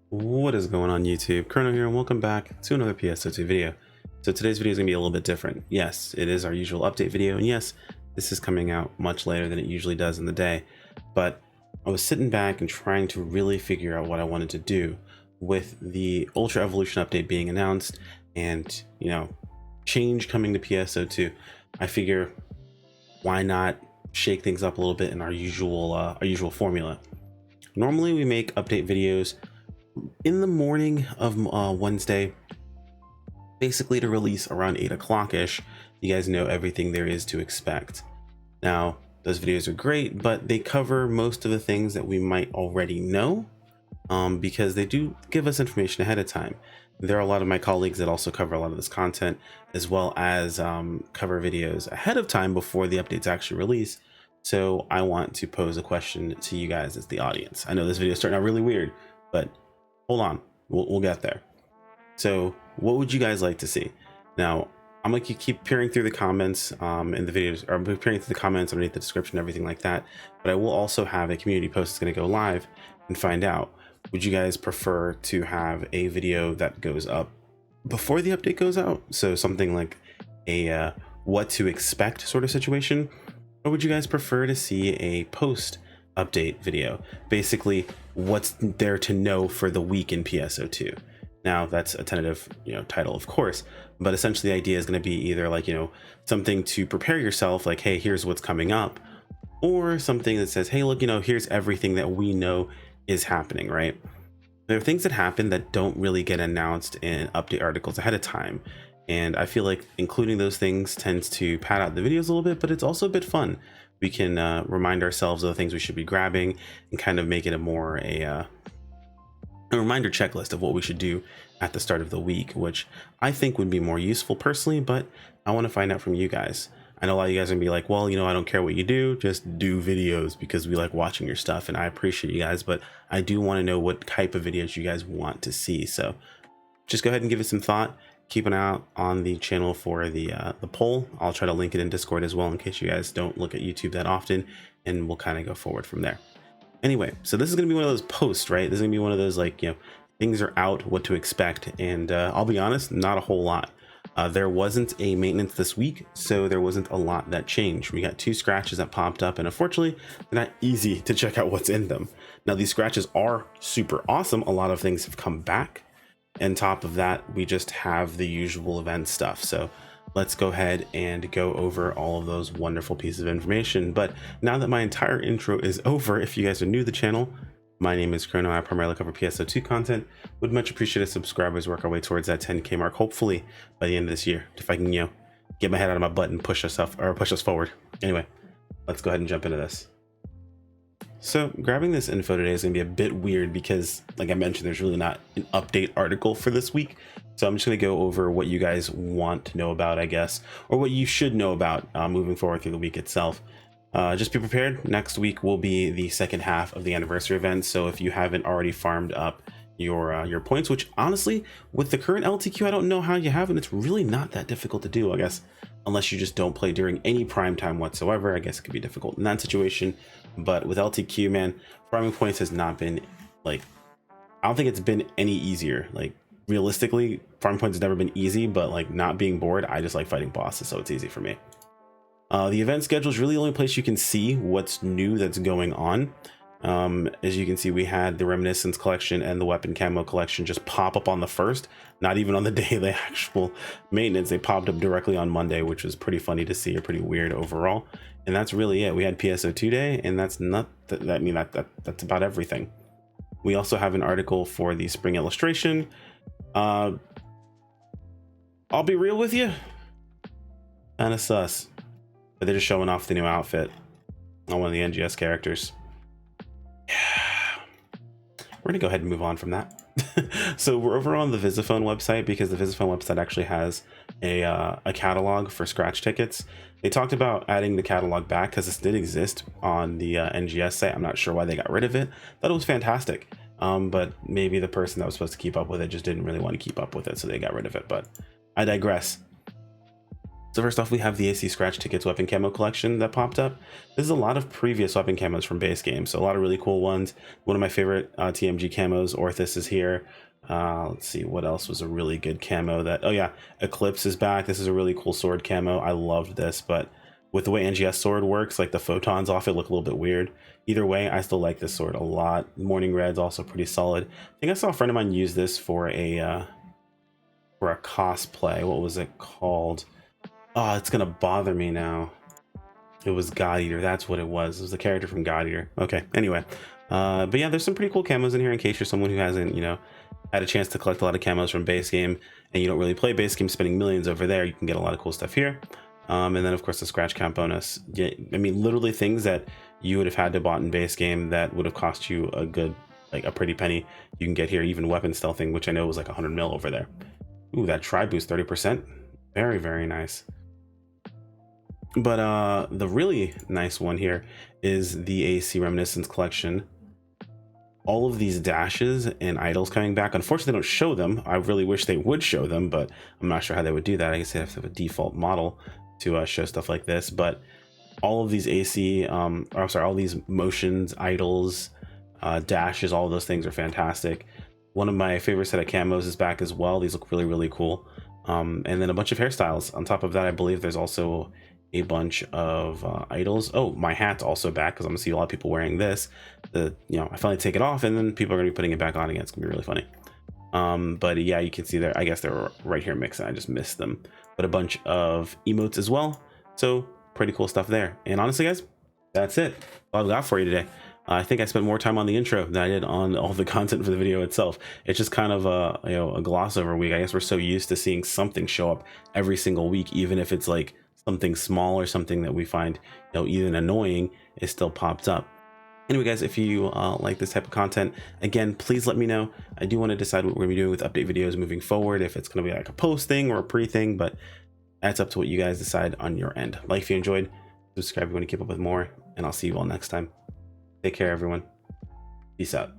What is going on YouTube? Chrono here and welcome back to another PSO2 video. So today's video is going to be a little bit different. Yes, it is our usual update video, and yes, this is coming out much later than it usually does in the day, but I was sitting back and trying to really figure out what I wanted to do with the Ultra Evolution update being announced and, change coming to PSO2. I figure why not shake things up a little bit in our usual formula. Normally we make update videos in the morning of Wednesday, basically to release around 8 o'clock ish. You guys know everything there is to expect. Now, those videos are great, but they cover most of the things that we might already know, because they do give us information ahead of time. There are a lot of my colleagues that also cover a lot of this content, as well as cover videos ahead of time before the updates actually release. So I want to pose a question to you guys as the audience. I know this video is starting out really weird, but hold on, we'll get there. So what would you guys like to see? Now, I'm gonna keep peering through the comments in the videos, or I'm peering through the comments underneath the description, everything like that. But I will also have a community post that's gonna go live and find out, would you guys prefer to have a video that goes up before the update goes out? So something like a what to expect sort of situation, or would you guys prefer to see a post update video, basically what's there to know for the week in PSO2? Now that's a tentative title, of course, but essentially the idea is going to be either like something to prepare yourself, like, hey, here's what's coming up, or something that says, hey, look, here's everything that we know is happening, right? There are things that happen that don't really get announced in update articles ahead of time, and I feel like including those things tends to pad out the videos a little bit, but it's also a bit fun. We can remind ourselves of the things we should be grabbing and kind of make it a reminder checklist of what we should do at the start of the week, which I think would be more useful personally, but I want to find out from you guys. I know a lot of you guys are gonna be like, well, I don't care what you do, just do videos because we like watching your stuff, and I appreciate you guys, but I do want to know what type of videos you guys want to see. So just go ahead and give it some thought. Keep an eye out on the channel for the poll. I'll try to link it in Discord as well in case you guys don't look at YouTube that often, and we'll kind of go forward from there. Anyway, so this is going to be one of those posts, right? This is going to be one of those, like, things are out, what to expect. And I'll be honest, not a whole lot. There wasn't a maintenance this week, so there wasn't a lot that changed. We got 2 scratches that popped up, and unfortunately, they're not easy to check out what's in them. Now, these scratches are super awesome. A lot of things have come back. And top of that, we just have the usual event stuff. So let's go ahead and go over all of those wonderful pieces of information. But now that my entire intro is over, if you guys are new to the channel, my name is Chrono. I primarily cover PSO2 content. Would much appreciate a subscriber as we work our way towards that 10K mark, hopefully by the end of this year, if I can, get my head out of my butt and push us forward. Anyway, let's go ahead and jump into this. So grabbing this info today is going to be a bit weird because, like I mentioned, there's really not an update article for this week. So I'm just going to go over what you guys want to know about, I guess, or what you should know about moving forward through the week itself. Just be prepared. Next week will be the second half of the anniversary event. So if you haven't already farmed up your points, which honestly, with the current LTQ, I don't know how you haven't. It's really not that difficult to do, I guess, unless you just don't play during any prime time whatsoever. I guess it could be difficult in that situation. But with LTQ, man, farming points has not been, like, I don't think it's been any easier. Like, realistically, farming points has never been easy, but like not being bored, I just like fighting bosses, so it's easy for me. The event schedule is really the only place you can see what's new that's going on. As you can see, we had the Reminiscence collection and the Weapon Camo collection just pop up on the 1st, not even on the day of the actual maintenance. They popped up directly on Monday, which was pretty funny to see, or pretty weird overall. And that's really it. We had PSO2 day, and that's not that's about everything. We also have an article for the spring illustration. I'll be real with you, kind of sus, but they're just showing off the new outfit on one of the NGS characters. We're gonna go ahead and move on from that. So we're over on the Visiphone website because the Visiphone website actually has a catalog for scratch tickets. They talked about adding the catalog back because this did exist on the NGS site. I'm not sure why they got rid of it. Thought it was fantastic, but maybe the person that was supposed to keep up with it just didn't really want to keep up with it, so they got rid of it. But I digress. So first off, we have the AC Scratch Tickets weapon camo collection that popped up. This is a lot of previous weapon camos from base game, so a lot of really cool ones. One of my favorite TMG camos, Orthus, is here. Let's see, what else was a really good camo that... Oh yeah, Eclipse is back. This is a really cool sword camo. I loved this, but with the way NGS sword works, like the photons off it look a little bit weird. Either way, I still like this sword a lot. Morning Red's also pretty solid. I think I saw a friend of mine use this for a cosplay. What was it called? Oh, it's gonna bother me now. It was God Eater. That's what it was. It was the character from God Eater. Okay, anyway. But yeah, there's some pretty cool camos in here in case you're someone who hasn't, you know, had a chance to collect a lot of camos from base game and you don't really play base game, spending millions over there. You can get a lot of cool stuff here. And then of course the scratch count bonus. Yeah, I mean, literally things that you would have had to bought in base game that would have cost you a good, like a pretty penny, you can get here. Even weapon stealthing, which I know was like 100 mil over there. Ooh, that tri boost 30%. Very, very nice. But the really nice one here is the AC Reminiscence collection. All of these dashes and idols coming back. Unfortunately, they don't show them. I really wish they would show them, but I'm not sure how they would do that. I guess they have to have a default model to show stuff like this. But all of these AC, all these motions, idols, dashes, all of those things are fantastic. One of my favorite set of camos is back as well. These look really, really cool. And then a bunch of hairstyles. On top of that, I believe there's also a bunch of idols. Oh, my hat's also back because I'm gonna see a lot of people wearing this. You know, I finally take it off and then people are gonna be putting it back on again. It's gonna be really funny. But yeah, you can see there, I guess they're right here mixed and I just missed them. But a bunch of emotes as well. So pretty cool stuff there. And honestly, guys, that's it. All I've got for you today. I think I spent more time on the intro than I did on all the content for the video itself. It's just kind of a gloss over week. I guess we're so used to seeing something show up every single week, even if it's like something small or something that we find, you know, even annoying, it still pops up. Anyway, guys, if you like this type of content, again, please let me know. I do want to decide what we're gonna be doing with update videos moving forward, if it's gonna be like a post thing or a pre thing, but that's up to what you guys decide on your end. Like if you enjoyed, subscribe if you want to keep up with more, and I'll see you all next time. Take care, everyone. Peace out.